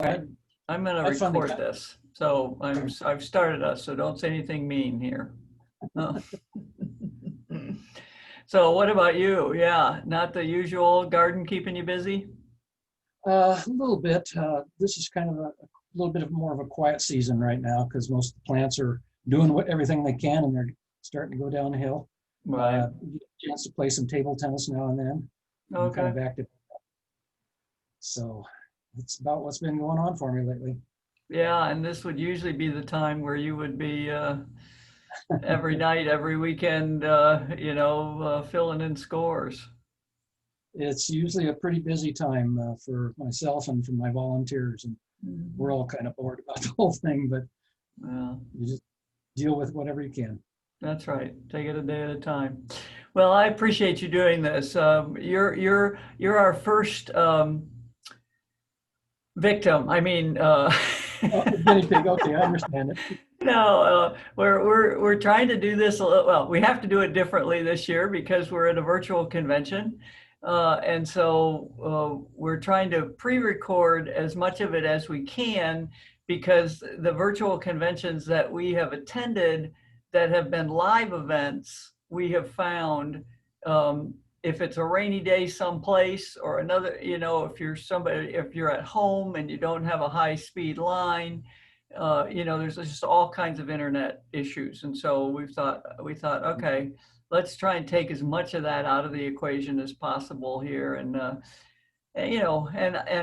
right, I'm going to Have fun record together. this. So I've started us, so don't say anything mean here. No. So what about you? Yeah, not the usual garden keeping you busy? A little bit. This is kind of a little bit of more of a quiet season right now because most of the plants are doing everything they can and they're starting to go downhill. Right. You get a chance to play some table tennis now and then. I'm kind Okay. of active. So that's about what's been going on for me lately. Yeah, and this would usually be the time where you would be every night, every weekend, filling in scores. It's usually a pretty busy time for myself and for my volunteers, and we're Mhm. all kind of bored about the whole thing, but Well, you just deal with whatever you can. that's right. Take it a day at a time. Well, I appreciate you doing this. You're our first victim. I mean, Oh, guinea pig. Okay, I understand it. no, we're trying to do this a little, well, we have to do it differently this year because we're at a virtual convention. And so we're trying to pre-record as much of it as we can because the virtual conventions that we have attended that have been live events, we have found if it's a rainy day someplace or another, if you're at home and you don't have a high speed line, there's just all kinds of internet issues. And so we thought, okay, let's try and take as much of that out of the equation as possible here, and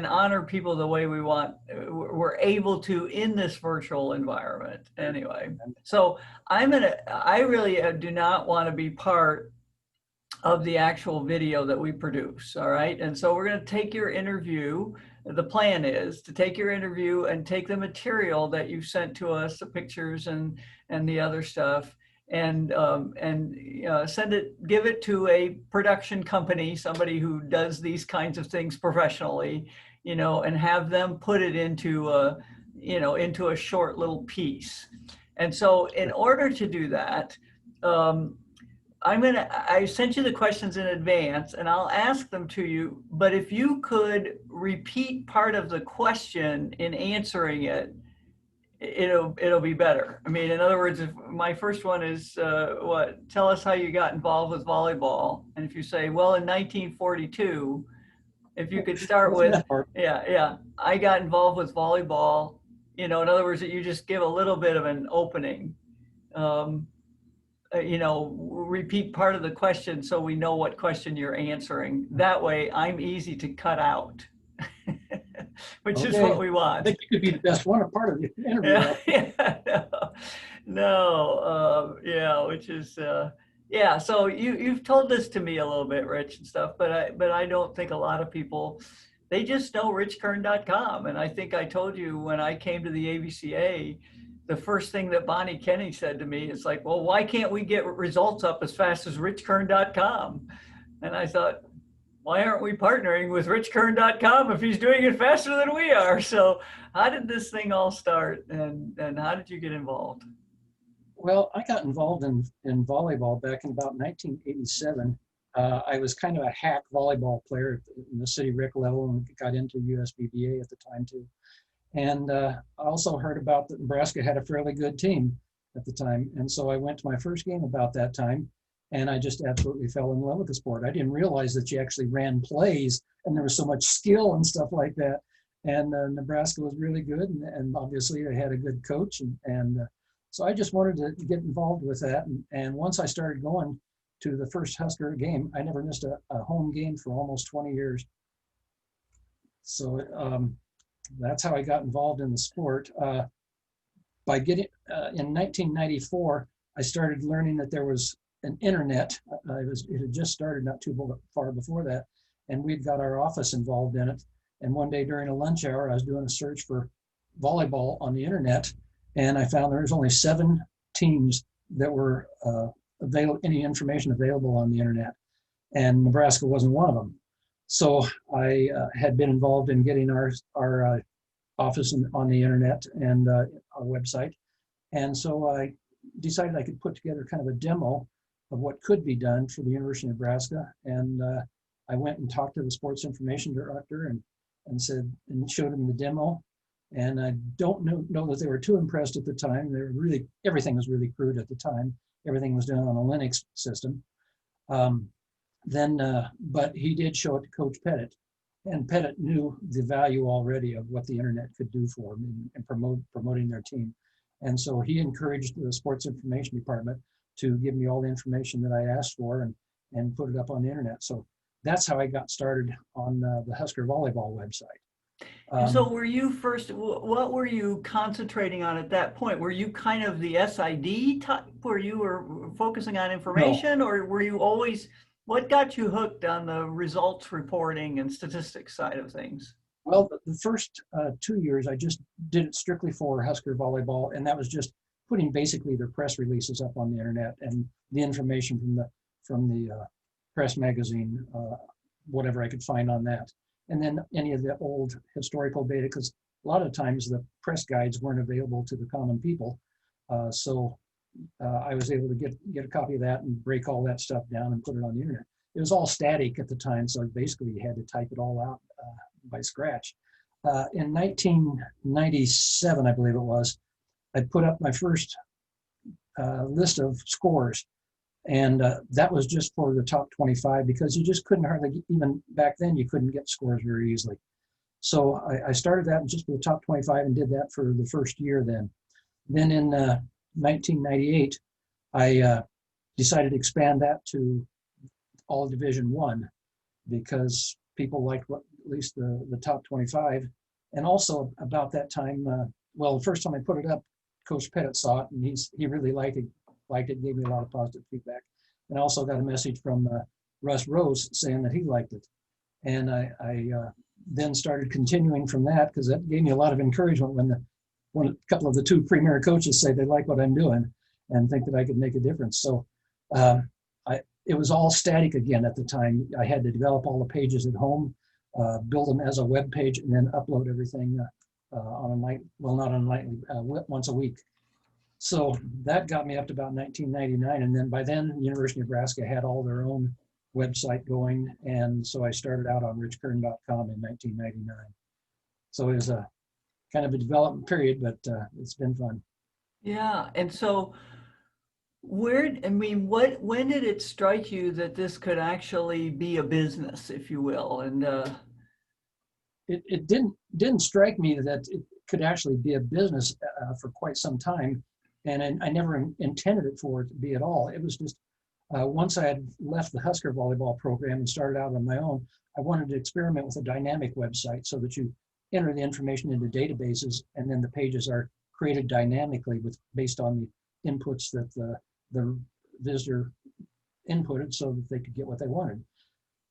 honor people the way we're able to in this virtual environment. Anyway, so I really do not want to be part of the actual video that we produce. All right. And so we're going to take your interview. The plan is to take your interview and take the material that you sent to us, the pictures and the other stuff, and send it, give it to a production company, somebody who does these kinds of things professionally, and have them put it into a short little piece. And so in order to do that, um, I sent you the questions in advance and I'll ask them to you, but if you could repeat part of the question in answering it, it'll be better. I mean, in other words, if my first one is tell us how you got involved with volleyball. And if you say, well, in 1942, if you could start Wasn't with, that hard? yeah, I got involved with volleyball, in other words, that you just give a little bit of an opening. Um, repeat part of the question so we know what question you're answering. That way I'm easy to cut out, which is what Okay. we I want. think you could be the best one, a part of the interview Yeah, though. yeah, no, yeah, which is, yeah. So you've told this to me a little bit, Rich, and stuff, but I don't think a lot of people, they just know richkern.com. And I think I told you when I came to the ABCA, the first thing that Bonnie Kenny said to me is like, well, why can't we get results up as fast as richkern.com? And I thought, why aren't we partnering with richkern.com if he's doing it faster than we are? So how did this thing all start, and how did you get involved? Well, I got involved in volleyball back in about 1987. I was kind of a hack volleyball player in the city rec level and got into USBBA at the time too. And I also heard about that Nebraska had a fairly good team at the time. And so I went to my first game about that time and I just absolutely fell in love with the sport. I didn't realize that you actually ran plays and there was so much skill and stuff like that. And Nebraska was really good. And obviously they had a good coach. And so I just wanted to get involved with that. And once I started going to the first Husker game, I never missed a home game for almost 20 years. So that's how I got involved in the sport. By getting in 1994, I started learning that there was an internet. It had just started not too far before that, and we'd got our office involved in it. And one day during a lunch hour, I was doing a search for volleyball on the internet, and I found there was only 7 teams that were any information available on the internet, and Nebraska wasn't one of them. So I had been involved in getting our office on the internet and our website. And so I decided I could put together kind of a demo of what could be done for the University of Nebraska. And I went and talked to the sports information director and showed him the demo. And I don't know that they were too impressed at the time. They were really, everything was really crude at the time. Everything was done on a Linux system. But he did show it to Coach Pettit, and Pettit knew the value already of what the internet could do for him in promoting their team. And so he encouraged the sports information department to give me all the information that I asked for and put it up on the internet. So that's how I got started on the Husker volleyball website. And so were you first, what were you concentrating on at that point? Were you kind of the SID type where you were focusing on information, No. or were you always, what got you hooked on the results reporting and statistics side of things? Well, the first 2 years, I just did it strictly for Husker volleyball, and that was just putting basically their press releases up on the internet and the information from the press magazine, whatever I could find on that. And then any of the old historical data, because a lot of times the press guides weren't available to the common people. So I was able to get a copy of that and break all that stuff down and put it on the internet. It was all static at the time, so basically you had to type it all out by scratch. In 1997, I believe it was, I put up my first list of scores. And that was just for the top 25, because you just couldn't hardly, even back then, you couldn't get scores very easily. So I started that just for the top 25 and did that for the first year then. Then in 1998, I decided to expand that to all Division I, because people liked at least the top 25. And also about that time, well, the first time I put it up, Coach Pettit saw it, and he really liked it, gave me a lot of positive feedback. And I also got a message from Russ Rose saying that he liked it. And I then started continuing from that, because that gave me a lot of encouragement when a couple of the two premier coaches say they like what I'm doing and think that I could make a difference. So it was all static again at the time. I had to develop all the pages at home, build them as a web page, and then upload everything on a night, well, not on a nightly, once a week. So that got me up to about 1999. And then by then, University of Nebraska had all their own website going. And so I started out on richkern.com in 1999. So it was a kind of a development period, but it's been fun. Yeah. And so when did it strike you that this could actually be a business, if you will? And it didn't strike me that it could actually be a business for quite some time. And I never intended it for it to be at all. It was just once I had left the Husker volleyball program and started out on my own, I wanted to experiment with a dynamic website so that you enter the information into databases, and then the pages are created dynamically based on the inputs that the visitor inputted so that they could get what they wanted.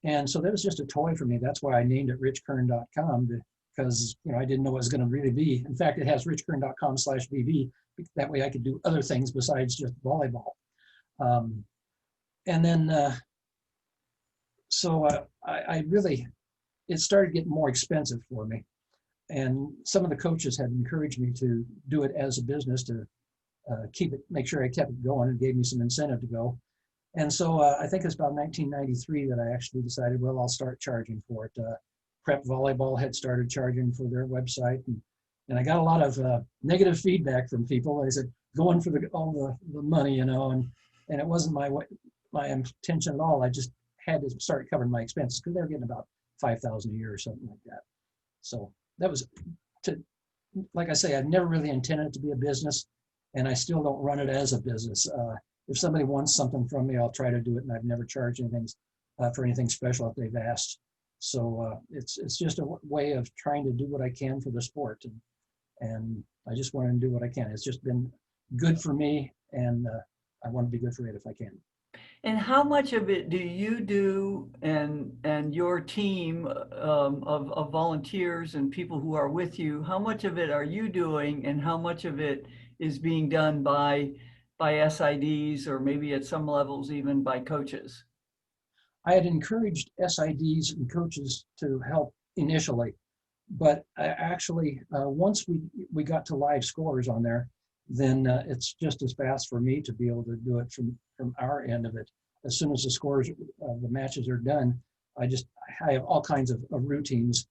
And so that was just a toy for me. That's why I named it richkern.com, because I didn't know what it was going to really be. In fact, it has richkern.com/VV. That way I could do other things besides just volleyball. And then, I really, it started getting more expensive for me. And some of the coaches had encouraged me to do it as a business to make sure I kept it going, and gave me some incentive to go. And so I think it's about 1993 that I actually decided, well, I'll start charging for it. Prep Volleyball had started charging for their website, and I got a lot of negative feedback from people. They said, going for all the money, and it wasn't my intention at all. I just had to start covering my expenses, because they were getting about $5,000 a year or something like that. So that was, like I say, I've never really intended it to be a business, and I still don't run it as a business. If somebody wants something from me, I'll try to do it, and I've never charged anything for anything special if they've asked. So it's just a way of trying to do what I can for the sport, and I just want to do what I can. It's just been good for me, and I want to be good for it if I can. And how much of it do you do, and your team of volunteers and people who are with you, how much of it are you doing, and how much of it is being done by SIDs, or maybe at some levels even by coaches? I had encouraged SIDs and coaches to help initially, but actually once we got to live scores on there, then it's just as fast for me to be able to do it from our end of it. As soon as the scores, the matches are done, I have all kinds of routines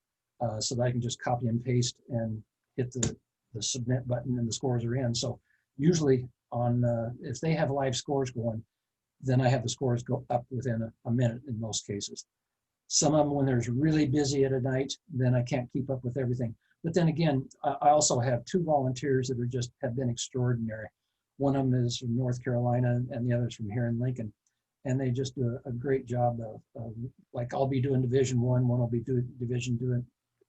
so that I can just copy and paste and hit the submit button and the scores are in. So usually on if they have live scores going, then I have the scores go up within a minute in most cases. Some of them, when there's really busy at a night, then I can't keep up with everything. But then again, I also have two volunteers that have been extraordinary. One of them is from North Carolina and the other's from here in Lincoln. And they just do a great job of like, I'll be doing Division 1, one will be doing Division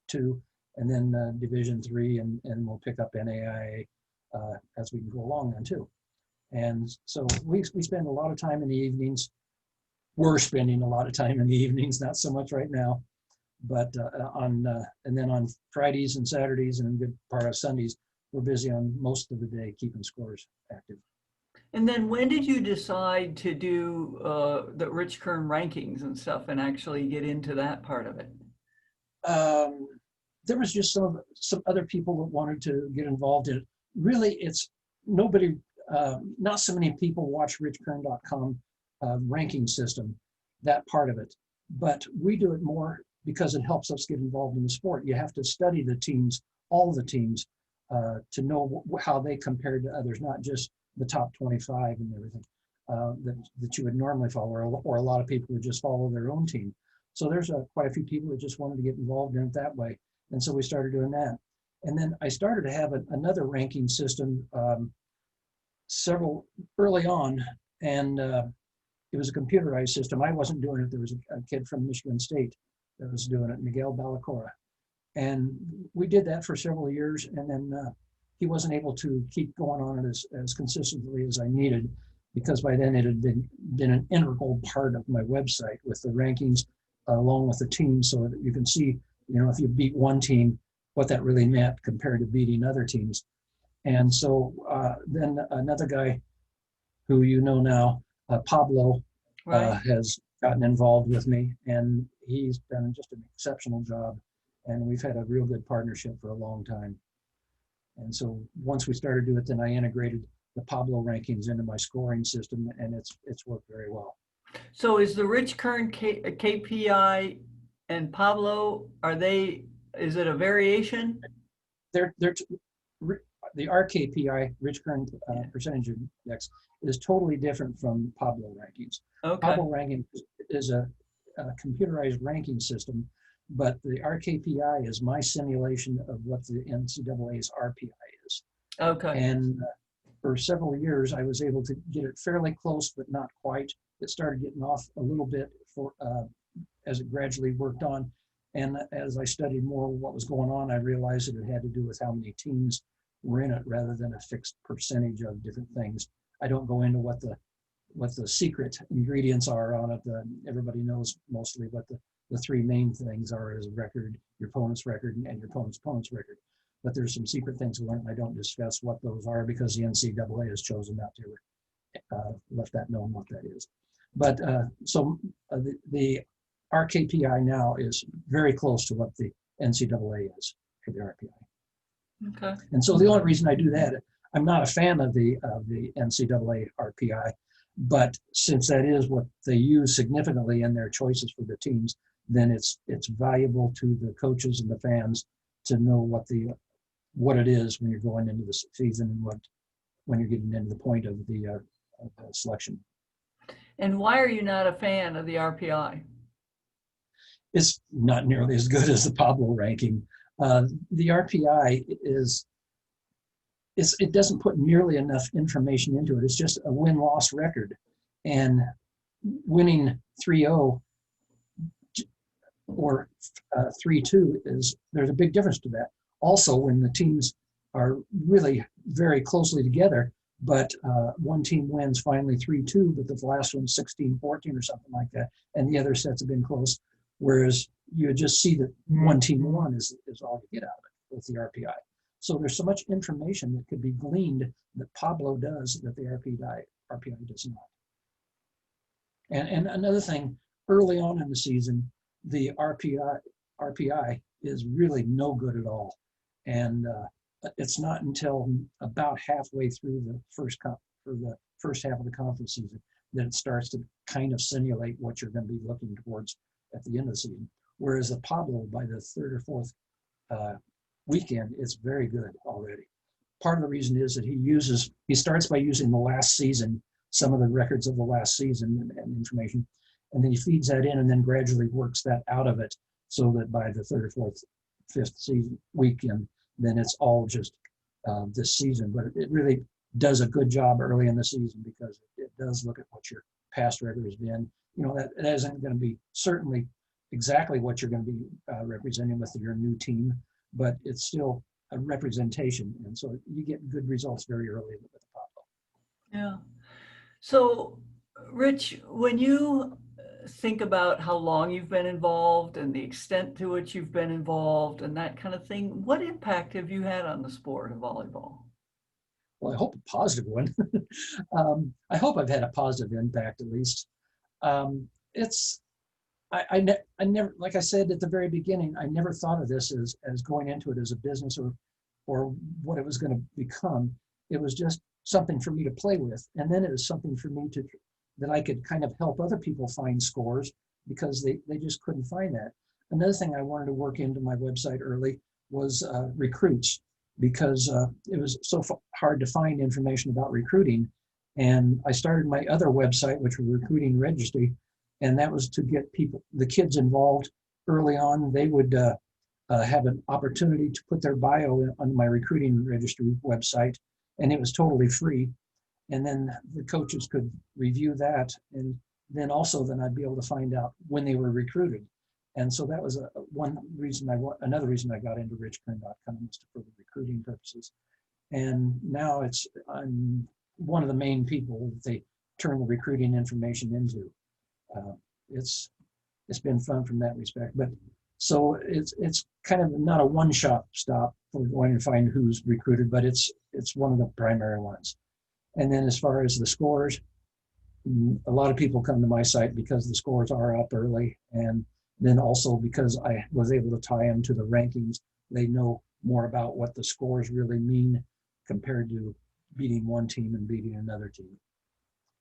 2, and then Division 3, and we'll pick up NAIA as we go along then too. And so we spend a lot of time in the evenings. We're spending a lot of time in the evenings, not so much right now, but and then on Fridays and Saturdays and a good part of Sundays, we're busy on most of the day keeping scores active. And then when did you decide to do the Rich Kern rankings and stuff and actually get into that part of it? There was just some other people that wanted to get involved in it. Really, it's nobody, not so many people watch richkern.com ranking system, that part of it. But we do it more because it helps us get involved in the sport. You have to study the teams, all the teams, to know how they compare to others, not just the top 25 and everything that you would normally follow, or a lot of people would just follow their own team. So there's quite a few people that just wanted to get involved in it that way. And so we started doing that. And then I started to have another ranking system several early on, and it was a computerized system. I wasn't doing it. There was a kid from Michigan State that was doing it, Miguel Balacora. And we did that for several years, and then he wasn't able to keep going on it as consistently as I needed, because by then it had been an integral part of my website with the rankings along with the teams, so that you can see, if you beat one team, what that really meant compared to beating other teams. And so then another guy who now, Pablo, Right. has gotten involved with me, and he's done just an exceptional job. And we've had a real good partnership for a long time. And so once we started doing it, then I integrated the Pablo rankings into my scoring system, and it's worked very well. So is the Rich Kern KPI and Pablo, is it a variation? The RKPI, Rich Kern Percentage Index, is totally different from Pablo rankings. Okay. Pablo ranking is a computerized ranking system, but the RKPI is my simulation of what the NCAA's RPI is. Okay. And for several years, I was able to get it fairly close, but not quite. It started getting off a little bit as it gradually worked on. And as I studied more what was going on, I realized that it had to do with how many teams were in it rather than a fixed percentage of different things. I don't go into what the secret ingredients are on it. Everybody knows mostly what the three main things are: is record, your opponent's record, and your opponent's record. But there's some secret things we learned. I don't discuss what those are because the NCAA has chosen not to let that known what that is. But the RKPI now is very close to what the NCAA is for the RPI. Okay. And so the only reason I do that, I'm not a fan of the NCAA RPI, but since that is what they use significantly in their choices for the teams, then it's valuable to the coaches and the fans to know what it is when you're going into the season and when you're getting into the point of the selection. And why are you not a fan of the RPI? It's not nearly as good as the Pablo ranking. The RPI it doesn't put nearly enough information into it. It's just a win-loss record, and winning 3-0 or 3-2 there's a big difference to that. Also, when the teams are really very closely together, but one team wins finally 3-2, but the last one's 16-14 or something like that, and the other sets have been close. Whereas you just see that one team won is all you get out of it with the RPI. So there's so much information that could be gleaned that Pablo does that the RPI does not. And another thing, early on in the season, the RPI is really no good at all. And it's not until about halfway through the first half of the conference season that it starts to kind of simulate what you're going to be looking towards at the end of the season. Whereas the Pablo, by the third or fourth weekend, it's very good already. Part of the reason is that he starts by using the last season, some of the records of the last season and information, and then he feeds that in and then gradually works that out of it so that by the third or fourth, fifth season weekend, then it's all just this season. But it really does a good job early in the season because it does look at what your past record has been. You know, that it isn't going to be certainly exactly what you're going to be representing with your new team, but it's still a representation. And so you get good results very early with the pop. Yeah. So, Rich, when you think about how long you've been involved and the extent to which you've been involved and that kind of thing, what impact have you had on the sport of volleyball? Well, I hope a positive one. I hope I've had a positive impact at least. It's I never, like I said at the very beginning, I never thought of this as going into it as a business or what it was going to become. It was just something for me to play with, and then it was something for me that I could kind of help other people find scores because they just couldn't find that. Another thing I wanted to work into my website early was recruits, because it was so hard to find information about recruiting. And I started my other website, which was Recruiting Registry, and that was to get the kids involved early on. They would have an opportunity to put their bio on my Recruiting Registry website, and it was totally free. And then the coaches could review that, and then I'd be able to find out when they were recruited. And so that was another reason I got into richkern.com was for the recruiting purposes. And now I'm one of the main people that they turn the recruiting information into. It's been fun from that respect. But so it's kind of not a one-stop stop for going to find who's recruited, but it's one of the primary ones. And then as far as the scores, a lot of people come to my site because the scores are up early, and then also because I was able to tie them to the rankings. They know more about what the scores really mean compared to beating one team and beating another team.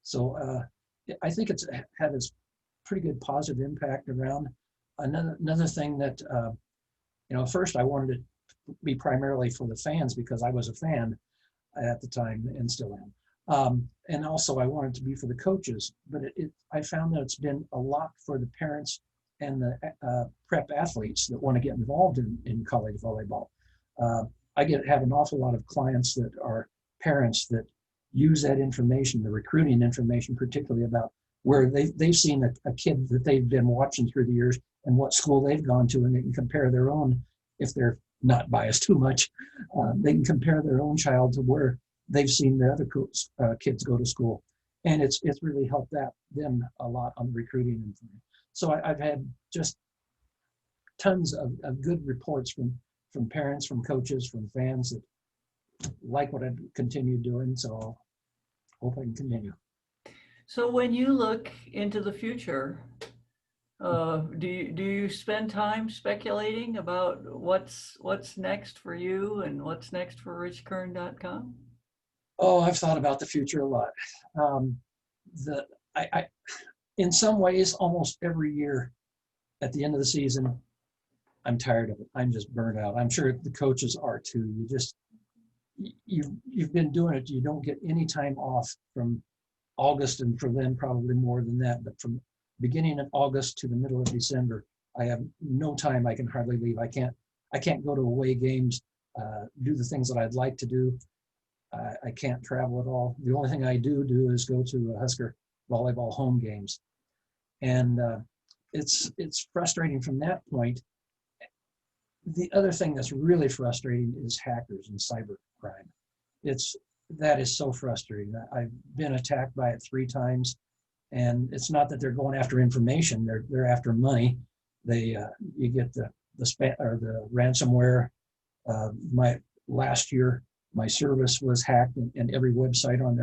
So I think it's had a pretty good positive impact around. Another thing that, first I wanted it to be primarily for the fans because I was a fan at the time and still am. And also I wanted to be for the coaches, but I found that it's been a lot for the parents and the prep athletes that want to get involved in college volleyball. I have an awful lot of clients that are parents that use that information, the recruiting information, particularly about where they've seen a kid that they've been watching through the years and what school they've gone to, and they can compare their own, if they're not biased too much, they can compare their own child to where they've seen the other kids go to school. And it's really helped them a lot on the recruiting information. So I've had just tons of good reports from parents, from coaches, from fans that like what I've continued doing. So hope I can continue. So when you look into the future, do you spend time speculating about what's next for you and what's next for richkern.com? Oh, I've thought about the future a lot. I in some ways, almost every year at the end of the season, I'm tired of it. I'm just burnt out. I'm sure the coaches are too. You've been doing it. You don't get any time off from August, and for them probably more than that. But from beginning of August to the middle of December, I have no time. I can hardly leave. I can't go to away games, do the things that I'd like to do. I can't travel at all. The only thing I do is go to Husker volleyball home games, and it's frustrating from that point. The other thing that's really frustrating is hackers and cyber crime. That is so frustrating. I've been attacked by it 3 times, and it's not that they're going after information; they're after money. You get the spam or the ransomware. Last year, my service was hacked, and every website on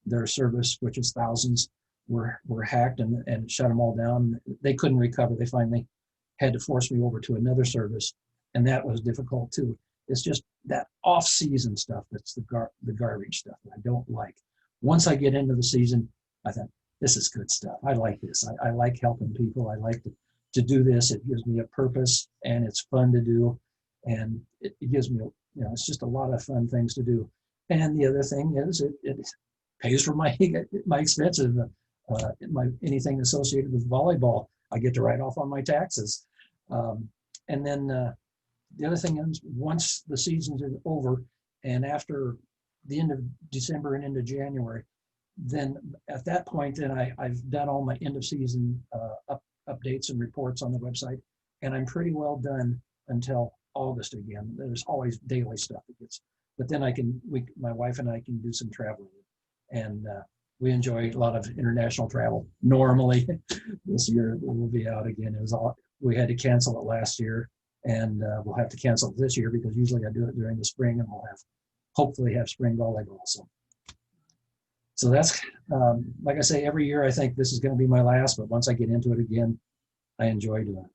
their service, which is thousands, were hacked and shut them all down. They couldn't recover. They finally had to force me over to another service, and that was difficult too. It's just that off-season stuff that's the garbage stuff that I don't like. Once I get into the season, I thought, this is good stuff. I like this. I like helping people. I like to do this. It gives me a purpose, and it's fun to do. and it gives me, it's just a lot of fun things to do. And the other thing is it pays for my my expenses. Anything associated with volleyball, I get to write off on my taxes. And then the other thing is, once the seasons are over, and after the end of December and into January, then at that point, then I've done all my end of season updates and reports on the website, and I'm pretty well done until August again. There's always daily stuff that gets, but then my wife and I can do some traveling, and we enjoy a lot of international travel. Normally, this year we'll be out again. We had to cancel it last year, and we'll have to cancel it this year because usually I do it during the spring, and we'll hopefully have spring volleyball. So that's, like I say, every year I think this is going to be my last, but once I get into it again, I enjoy doing it.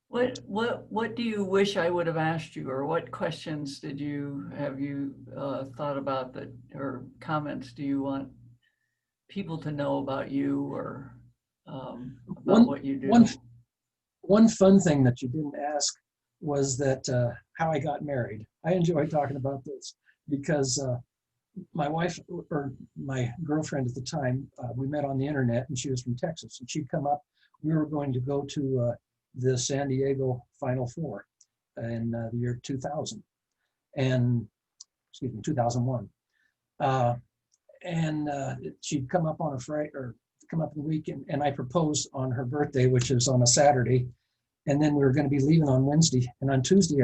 What do you wish I would have asked you, or what questions have you thought about that, or comments do you want people to know about you, or about what you do? One fun thing that you didn't ask was that how I got married. I enjoy talking about this because my wife, or my girlfriend at the time, we met on the internet, and she was from Texas, and she'd come up. We were going to go to the San Diego Final Four in the year 2000, and 2001. She'd come up on a Friday, or come up the weekend, and I proposed on her birthday, which is on a Saturday, and then we were going to be leaving on Wednesday. And on Tuesday,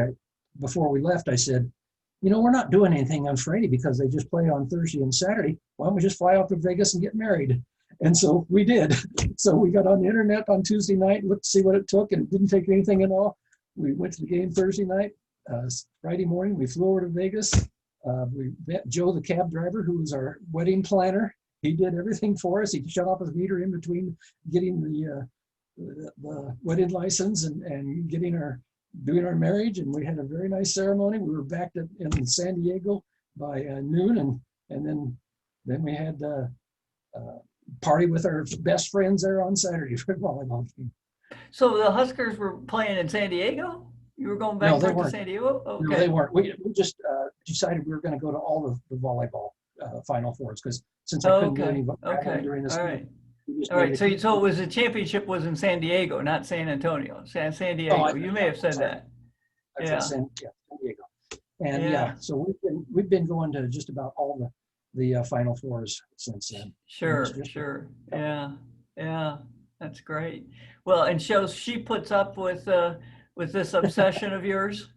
before we left, I said, we're not doing anything on Friday because they just play on Thursday and Saturday. Why don't we just fly out to Vegas and get married? And so we did. So we got on the internet on Tuesday night, looked to see what it took, and it didn't take anything at all. We went to the game Thursday night. Friday morning, we flew over to Vegas. We met Joe, the cab driver, who was our wedding planner. He did everything for us. He shut off his meter in between getting the wedding license and doing our marriage, and we had a very nice ceremony. We were back in San Diego by noon, and then we had a party with our best friends there on Saturday for the volleyball game. So the Huskers were playing in San Diego? You were going back to San Diego? Okay. No, they weren't. We just decided we were going to go to all the volleyball Final Fours, because since I couldn't do any during this. All right. So it was the championship was in San Diego, not San Antonio. San Diego. You may have said that. Yeah. San Diego. And so we've been going to just about all the Final Fours since then. Sure. Yeah. That's great. Well, and she puts up with this obsession of yours.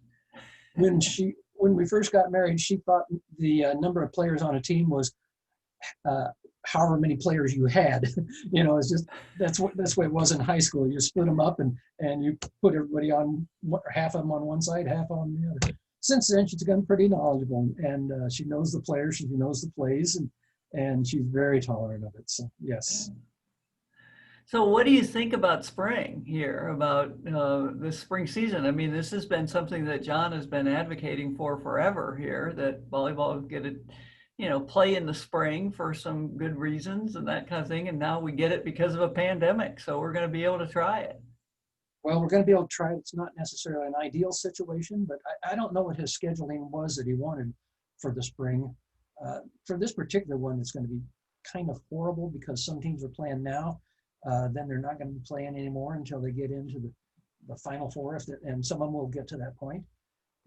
When we first got married, she thought the number of players on a team was however many players you had. It's just that's the way it was in high school. You split them up and you put everybody on, half of them on one side, half on the other. Since then, she's gotten pretty knowledgeable, and she knows the players, she knows the plays, and she's very tolerant of it. So yes. So what do you think about spring here, about this spring season? I mean, this has been something that John has been advocating for forever here, that volleyball get it, play in the spring for some good reasons and that kind of thing. And now we get it because of a pandemic. So we're going to be able to try it. Well, we're going to be able to try it. It's not necessarily an ideal situation, but I don't know what his scheduling was that he wanted for the spring. For this particular one, it's going to be kind of horrible because some teams are playing now. Then they're not going to be playing anymore until they get into the Final Four, and some of them will get to that point.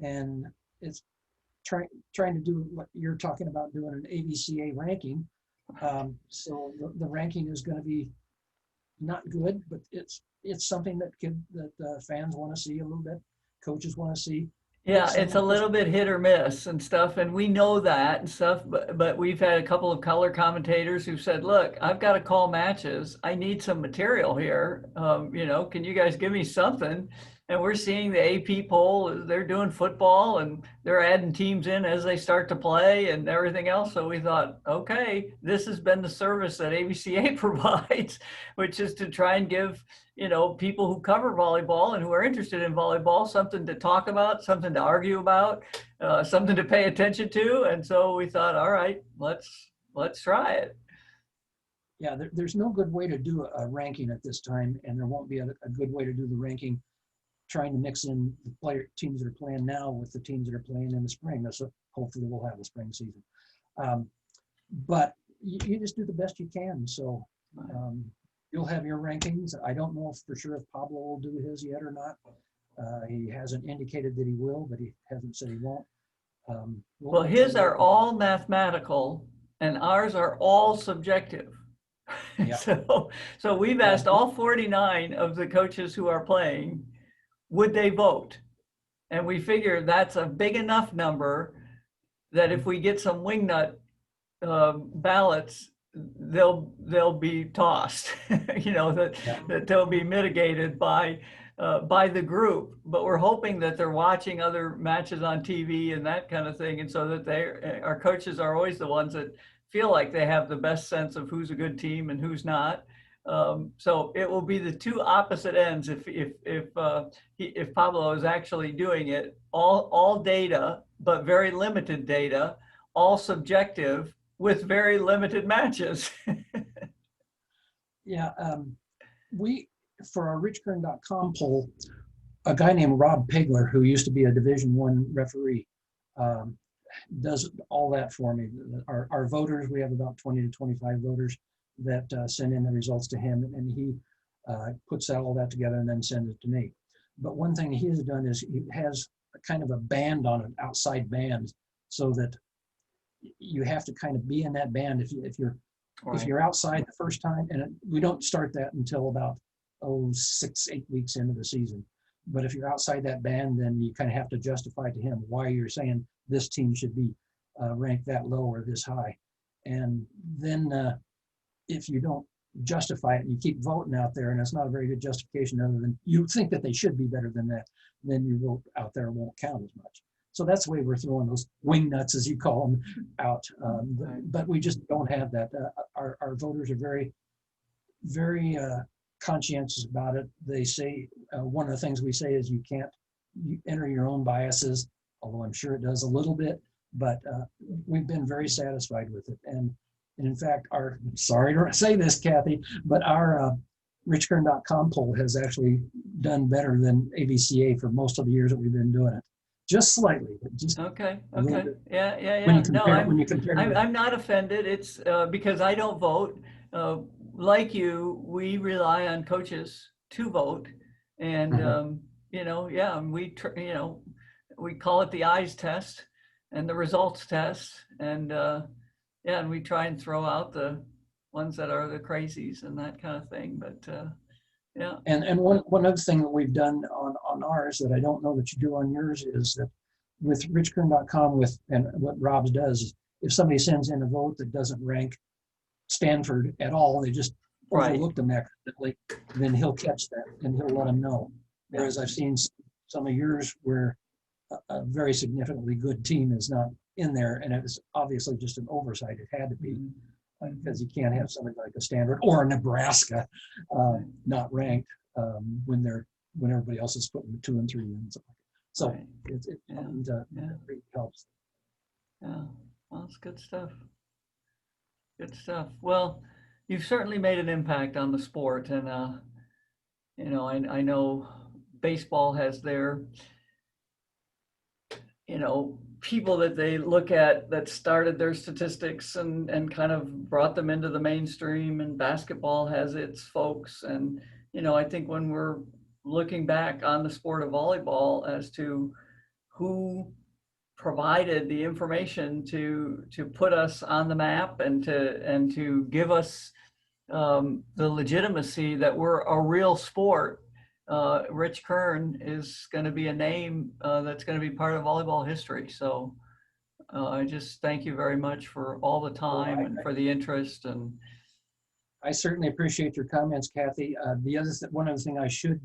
And it's trying to do what you're talking about, doing an AVCA ranking. So the ranking is going to be not good, but it's something that fans want to see a little bit, coaches want to see. Yeah, it's a little bit hit or miss and stuff, and we know that and stuff, but we've had a couple of color commentators who said, look, I've got to call matches. I need some material here. Can you guys give me something? And we're seeing the AP poll, they're doing football and they're adding teams in as they start to play and everything else. So we thought, okay, this has been the service that AVCA provides, which is to try and give, people who cover volleyball and who are interested in volleyball something to talk about, something to argue about, something to pay attention to. And so we thought, all right, let's try it. Yeah, there's no good way to do a ranking at this time, and there won't be a good way to do the ranking trying to mix in the teams that are playing now with the teams that are playing in the spring. So hopefully we'll have the spring season. But you just do the best you can. So you'll have your rankings. I don't know for sure if Pablo will do his yet or not. He hasn't indicated that he will, but he hasn't said he won't. Well, his are all mathematical and ours are all subjective. Yeah. So we've asked all 49 of the coaches who are playing, would they vote? And we figure that's a big enough number that if we get some wingnut ballots, they'll be tossed, that they'll be mitigated by the group. But we're hoping that they're watching other matches on TV and that kind of thing. And so that our coaches are always the ones that feel like they have the best sense of who's a good team and who's not. So it will be the two opposite ends if Pablo is actually doing it, all data, but very limited data, all subjective with very limited matches. Yeah, for our richkern.com poll, a guy named Rob Pigler, who used to be a Division I referee, does all that for me. Our voters, we have about 20 to 25 voters that send in the results to him, and he puts all that together and then sends it to me. But one thing he has done is he has a kind of a band on it, outside band, so that you have to kind of be in that band if you're outside the first time, and we don't start that until about 6-8 weeks into the season. But if you're outside that band, then you kind of have to justify to him why you're saying this team should be ranked that low or this high. And then if you don't justify it and you keep voting out there, and it's not a very good justification other than you think that they should be better than that, then your vote out there won't count as much. So that's the way we're throwing those wing nuts, as you call them, out. But we just don't have that. Our voters are very, very conscientious about it. They say, one of the things we say is you enter your own biases, although I'm sure it does a little bit, but we've been very satisfied with it. And in fact, sorry to say this, Kathy, but our richkern.com poll has actually done better than ABCA for most of the years that we've been doing it. Just slightly, but just okay. Yeah. When you compare, I'm not offended. It's because I don't vote. Like you, we rely on coaches to vote, and we call it the eyes test and the results test, and and we try and throw out the ones that are the crazies and that kind of thing. But yeah. And one other thing that we've done on ours that I don't know that you do on yours is that with richkern.com and what Rob's does is if somebody sends in a vote that doesn't rank Stanford at all, they just overlooked them accidentally, then he'll catch that and he'll let them know. Whereas I've seen some of yours where a very significantly good team is not in there, and it was obviously just an oversight. It had to be, because you can't have somebody like a Stanford or a Nebraska not ranked when everybody else is putting 2 and 3 in. So it really helps. Yeah, well, it's good stuff. Good stuff. Well, you've certainly made an impact on the sport, and I know baseball has their people that they look at that started their statistics and kind of brought them into the mainstream, and basketball has its folks. And I think when we're looking back on the sport of volleyball as to who provided the information to put us on the map and to give us the legitimacy that we're a real sport, Rich Kern is going to be a name that's going to be part of volleyball history. So I just thank you very much for all the time and for the interest. And I certainly appreciate your comments, Kathy. One other thing I should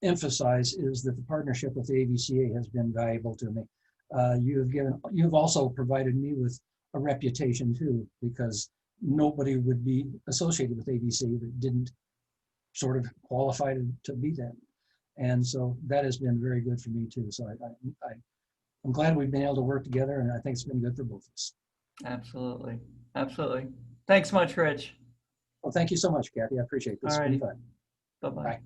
emphasize is that the partnership with the AVCA has been valuable to me. You've also provided me with a reputation too, because nobody would be associated with AVCA that didn't sort of qualify to be that. And so that has been very good for me too. So I'm glad we've been able to work together, and I think it's been good for both of us. Absolutely. Absolutely. Thanks much, Rich. Well, thank you so much, Kathy. I appreciate this. All righty. Bye-bye. Bye-bye.